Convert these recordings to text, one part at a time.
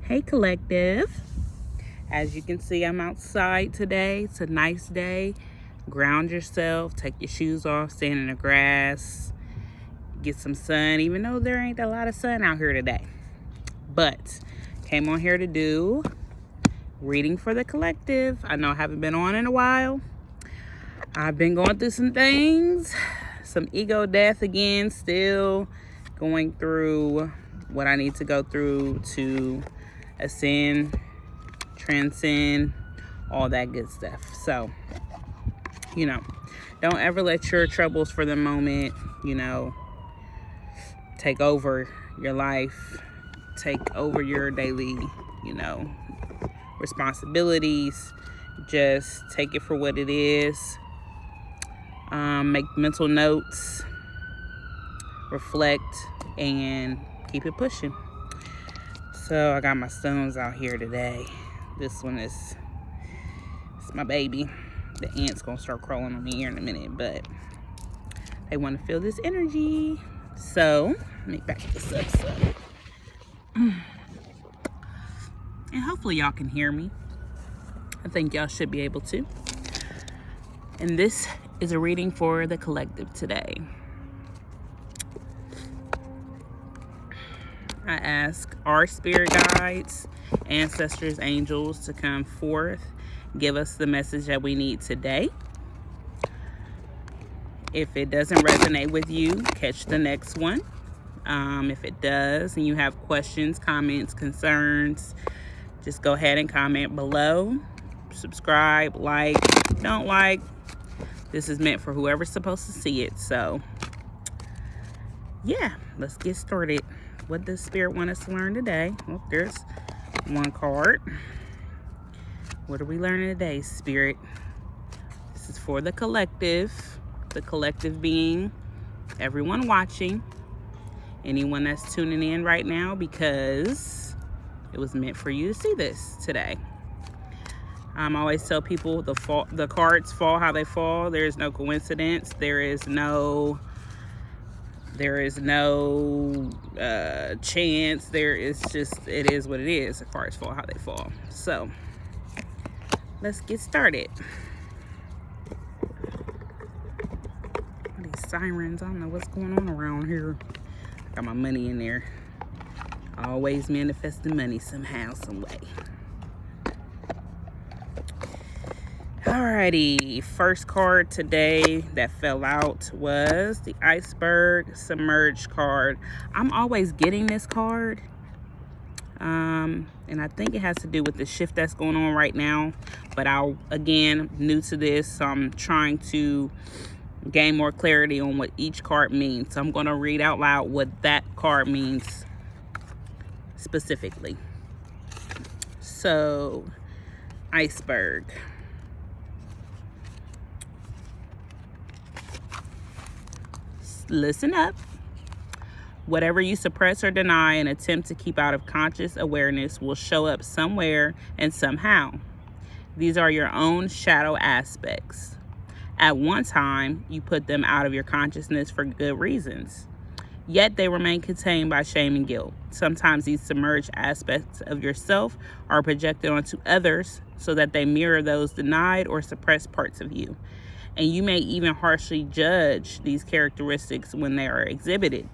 Hey collective, as you can see, I'm outside today. It's a nice day. Ground yourself, take your shoes off, stand in the grass, get some sun, even though there ain't a lot of sun out here today. But came on here to do reading for the collective. I know I haven't been on in a while. I've been going through some things, some ego death again, still going through what I need to go through to ascend, transcend, all that good stuff. So, don't ever let your troubles for the moment, take over your life, take over your daily, responsibilities. Just take it for what it is. Make mental notes, reflect, and keep it pushing. So I got my stones out here today. This one it's my baby. The ants gonna start crawling on me here in a minute, but they want to feel this energy. So let me back this up and hopefully y'all can hear me. I think y'all should be able to. And this is a reading for the collective today. I ask our spirit guides, ancestors, angels to come forth, give us the message that we need today. If it doesn't resonate with you, catch the next one. If it does and you have questions, comments, concerns, just go ahead and comment below. Subscribe, like, don't like. This is meant for whoever's supposed to see it. So, yeah, let's get started. What does Spirit want us to learn today? Well, there's one card. What are we learning today, Spirit? This is for the collective being everyone watching, anyone that's tuning in right now, because it was meant for you to see this today. I always tell people the cards fall how they fall. There is no coincidence. There is no chance. It is what it is. The cards fall how they fall. So let's get started. These sirens, I don't know what's going on around here. I got my money in there. I always manifest the money somehow, some way. Alrighty, first card today that fell out was the iceberg submerged card. I'm always getting this card, and I think it has to do with the shift that's going on right now. But I'm new to this, so I'm trying to gain more clarity on what each card means. So I'm going to read out loud what that card means specifically. So, iceberg. Listen up. Whatever you suppress or deny and attempt to keep out of conscious awareness will show up somewhere and somehow. These are your own shadow aspects. At one time, you put them out of your consciousness for good reasons. Yet they remain contained by shame and guilt. Sometimes these submerged aspects of yourself are projected onto others so that they mirror those denied or suppressed parts of you. And you may even harshly judge these characteristics when they are exhibited.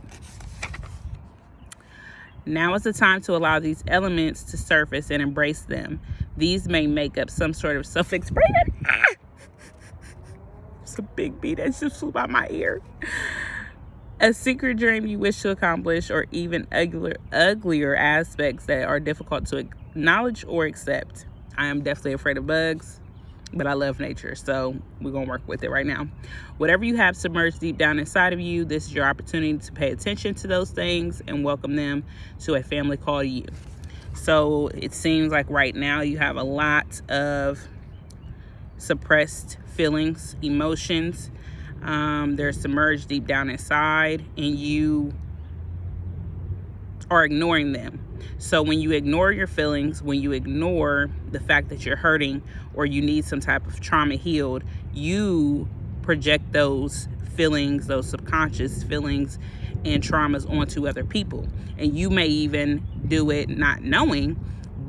Now is the time to allow these elements to surface and embrace them. These may make up some sort of self-expression. It's a big bee that just flew by my ear. A secret dream you wish to accomplish, or even uglier aspects that are difficult to acknowledge or accept. I am definitely afraid of bugs, but I love nature, so we're going to work with it right now. Whatever you have submerged deep down inside of you, this is your opportunity to pay attention to those things and welcome them to a family called you. So it seems like right now you have a lot of suppressed feelings, emotions. They're submerged deep down inside, and you are ignoring them. So when you ignore your feelings, when you ignore the fact that you're hurting or you need some type of trauma healed, you project those feelings, those subconscious feelings and traumas onto other people. And you may even do it not knowing,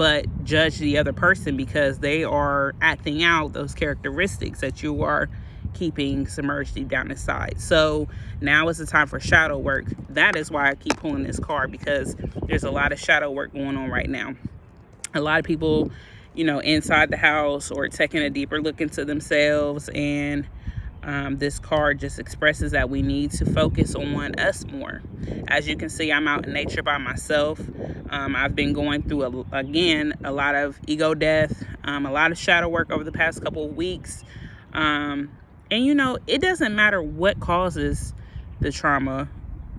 but judge the other person because they are acting out those characteristics that you are keeping submerged deep down inside. So now is the time for shadow work. That is why I keep pulling this card, because there's a lot of shadow work going on right now. A lot of people, inside the house or taking a deeper look into themselves, and this card just expresses that we need to focus on us more. As you can see, I'm out in nature by myself. I've been going through, a lot of ego death, a lot of shadow work over the past couple of weeks. And it doesn't matter what causes the trauma.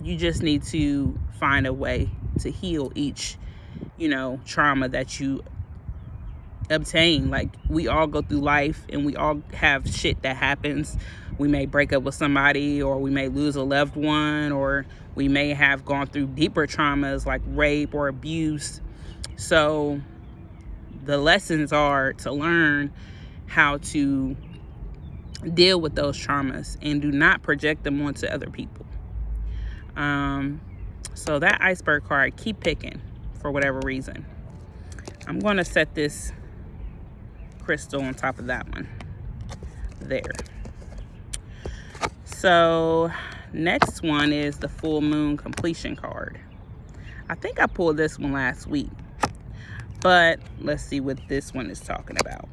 You just need to find a way to heal each, trauma that you obtain. Like, we all go through life and we all have shit that happens. We may break up with somebody, or we may lose a loved one, or we may have gone through deeper traumas like rape or abuse. So the lessons are to learn how to deal with those traumas and do not project them onto other people. So that iceberg card, keep picking for whatever reason. I'm going to set this crystal on top of that one there. So next one is the full moon completion card. I think I pulled this one last week, but let's see what this one is talking about.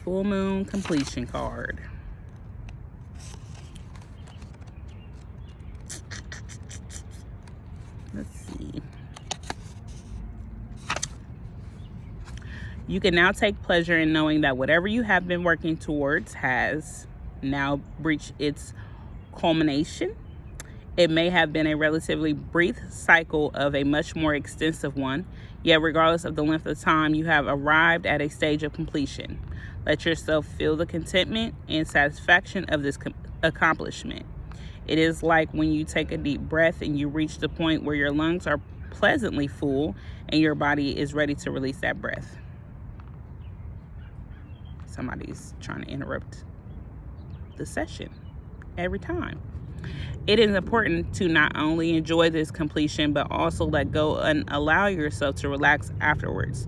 Full moon completion card. Let's see. You can now take pleasure in knowing that whatever you have been working towards has now reached its culmination. It may have been a relatively brief cycle of a much more extensive one, yet regardless of the length of time, you have arrived at a stage of completion. Let yourself feel the contentment and satisfaction of this accomplishment. It is like when you take a deep breath and you reach the point where your lungs are pleasantly full and your body is ready to release that breath. Somebody's trying to interrupt the session every time. It is important to not only enjoy this completion, but also let go and allow yourself to relax afterwards.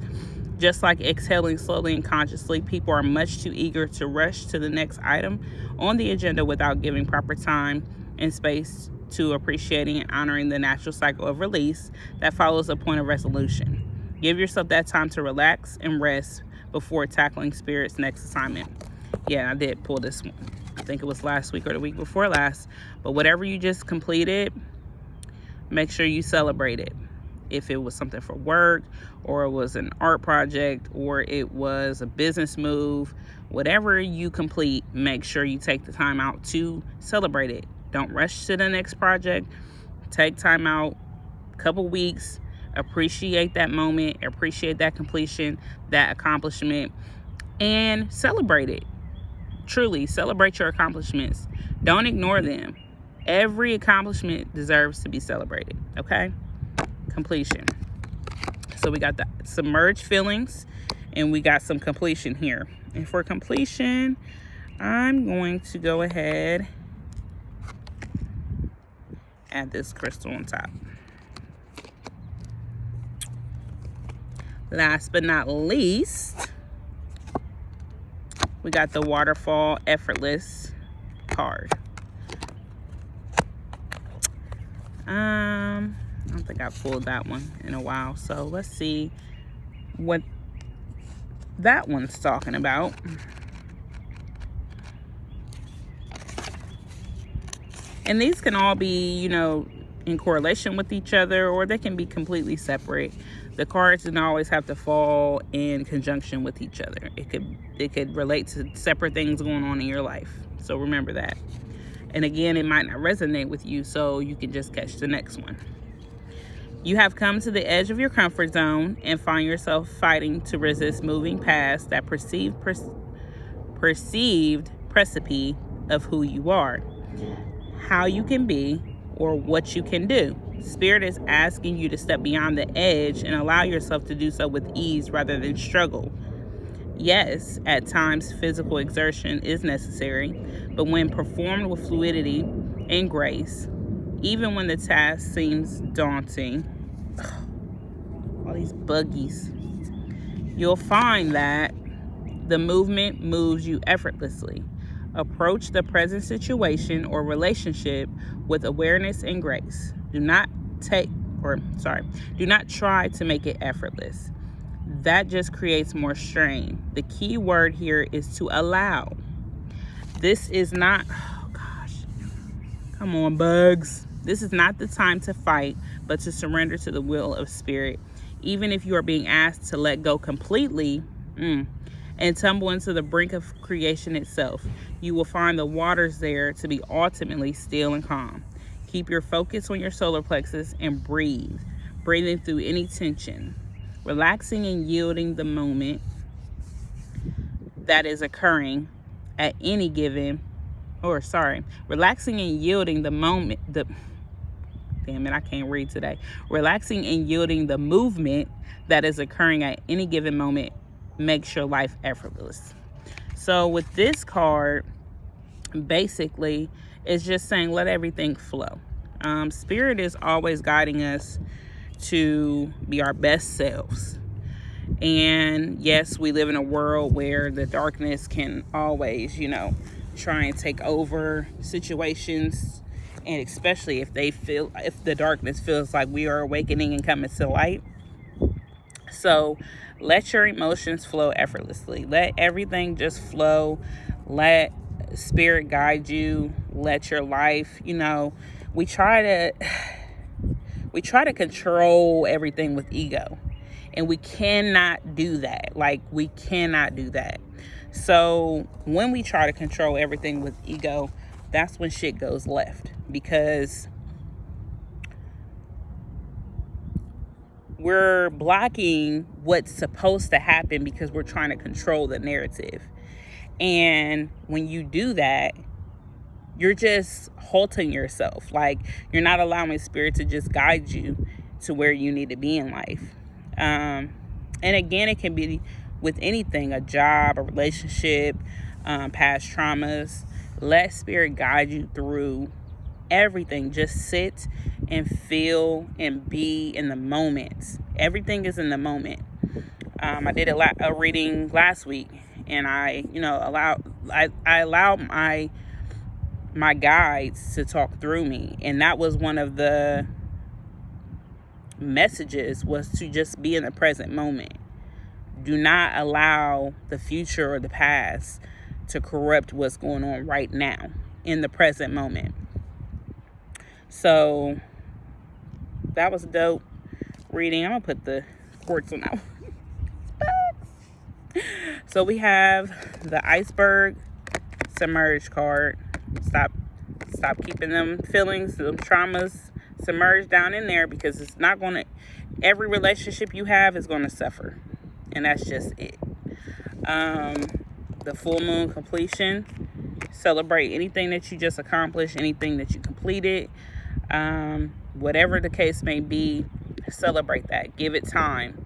Just like exhaling slowly and consciously, people are much too eager to rush to the next item on the agenda without giving proper time and space to appreciating and honoring the natural cycle of release that follows a point of resolution. Give yourself that time to relax and rest before tackling Spirit's next assignment. Yeah, I did pull this one. I think it was last week or the week before last. But whatever you just completed, make sure you celebrate it. If it was something for work, or it was an art project, or it was a business move, whatever you complete, make sure you take the time out to celebrate it. Don't rush to the next project. Take time out, a couple weeks, appreciate that moment, appreciate that completion, that accomplishment, and celebrate it. Truly celebrate your accomplishments. Don't ignore them. Every accomplishment deserves to be celebrated. Okay? Completion. So we got the submerged feelings, and we got some completion here. And for completion, I'm going to go ahead, add this crystal on top. Last but not least, we got the waterfall effortless card. I don't think I've pulled that one in a while, so let's see what that one's talking about. And these can all be, in correlation with each other, or they can be completely separate. The cards don't always have to fall in conjunction with each other. It could relate to separate things going on in your life. So remember that. And again, it might not resonate with you, so you can just catch the next one. You have come to the edge of your comfort zone and find yourself fighting to resist moving past that perceived precipice of who you are, how you can be, or what you can do. Spirit is asking you to step beyond the edge and allow yourself to do so with ease rather than struggle. Yes, at times physical exertion is necessary, but when performed with fluidity and grace, even when the task seems daunting, all these buggies. You'll find that the movement moves you effortlessly. Approach the present situation or relationship with awareness and grace. Do not try to make it effortless. That just creates more strain. The key word here is to allow. This is not, oh gosh, come on, bugs. This is not the time to fight, but to surrender to the will of spirit. Even if you are being asked to let go completely and tumble into the brink of creation itself, you will find the waters there to be ultimately still and calm. Keep your focus on your solar plexus and breathe, breathing through any tension, relaxing and yielding the moment that is occurring at any given, relaxing and yielding the moment, I can't read today. Relaxing and yielding the movement that is occurring at any given moment makes your life effortless. So with this card, basically, it's just saying let everything flow. Spirit is always guiding us to be our best selves. And yes, we live in a world where the darkness can always, try and take over situations. And especially if the darkness feels like we are awakening and coming to light. So let your emotions flow effortlessly. Let everything just flow. Let spirit guide you. Let your life, we try to control everything with ego. And we cannot do that. We cannot do that. So when we try to control everything with ego, that's when shit goes left. Because we're blocking what's supposed to happen because we're trying to control the narrative. And when you do that, you're just halting yourself. You're not allowing spirit to just guide you to where you need to be in life. And again, it can be with anything, a job, a relationship, past traumas. Let spirit guide you through everything. Just sit and feel and be in the moment. Everything is in the moment. I did a reading last week, and I allowed my guides to talk through me, and that was one of the messages, was to just be in the present moment. Do not allow the future or the past to corrupt what's going on right now in the present moment. So that was a dope reading. I'm gonna put the quartz on that one. So we have the iceberg submerged card. Stop keeping them feelings, them traumas submerged down in there, because it's not gonna, every relationship you have is gonna suffer. And that's just it. The full moon completion. Celebrate anything that you just accomplished, anything that you completed. Whatever the case may be, celebrate that. Give it time.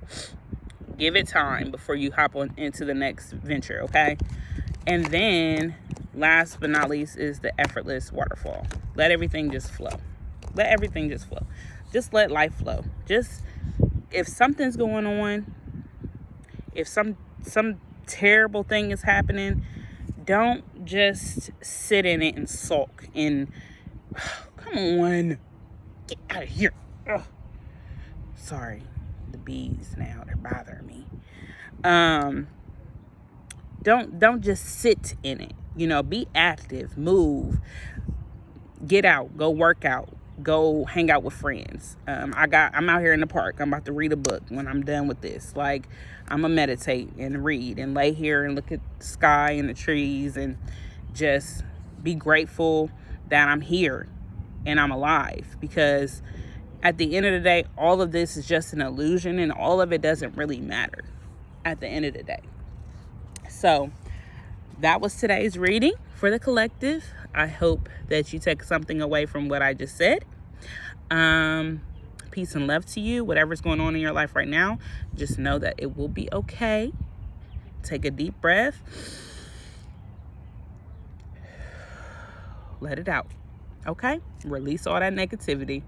Give it time before you hop on into the next venture, okay? And then, last but not least, is the effortless waterfall. Let everything just flow. Let everything just flow. Just let life flow. Just, if something's going on, if some terrible thing is happening, don't just sit in it and sulk and, come on, get out of here. Ugh. Sorry, the bees now, they're bothering me. Don't just sit in it. Be active, move, get out, go work out, go hang out with friends. I'm out here in the park. I'm about to read a book when I'm done with this. I'm gonna meditate and read and lay here and look at the sky and the trees and just be grateful that I'm here and I'm alive, because at the end of the day, all of this is just an illusion, and all of it doesn't really matter at the end of the day. So that was today's reading for the collective. I hope that you take something away from what I just said. Peace and love to you. Whatever's going on in your life right now, just know that it will be okay. Take a deep breath. Let it out. Okay? Release all that negativity.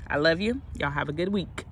I love you. Y'all have a good week.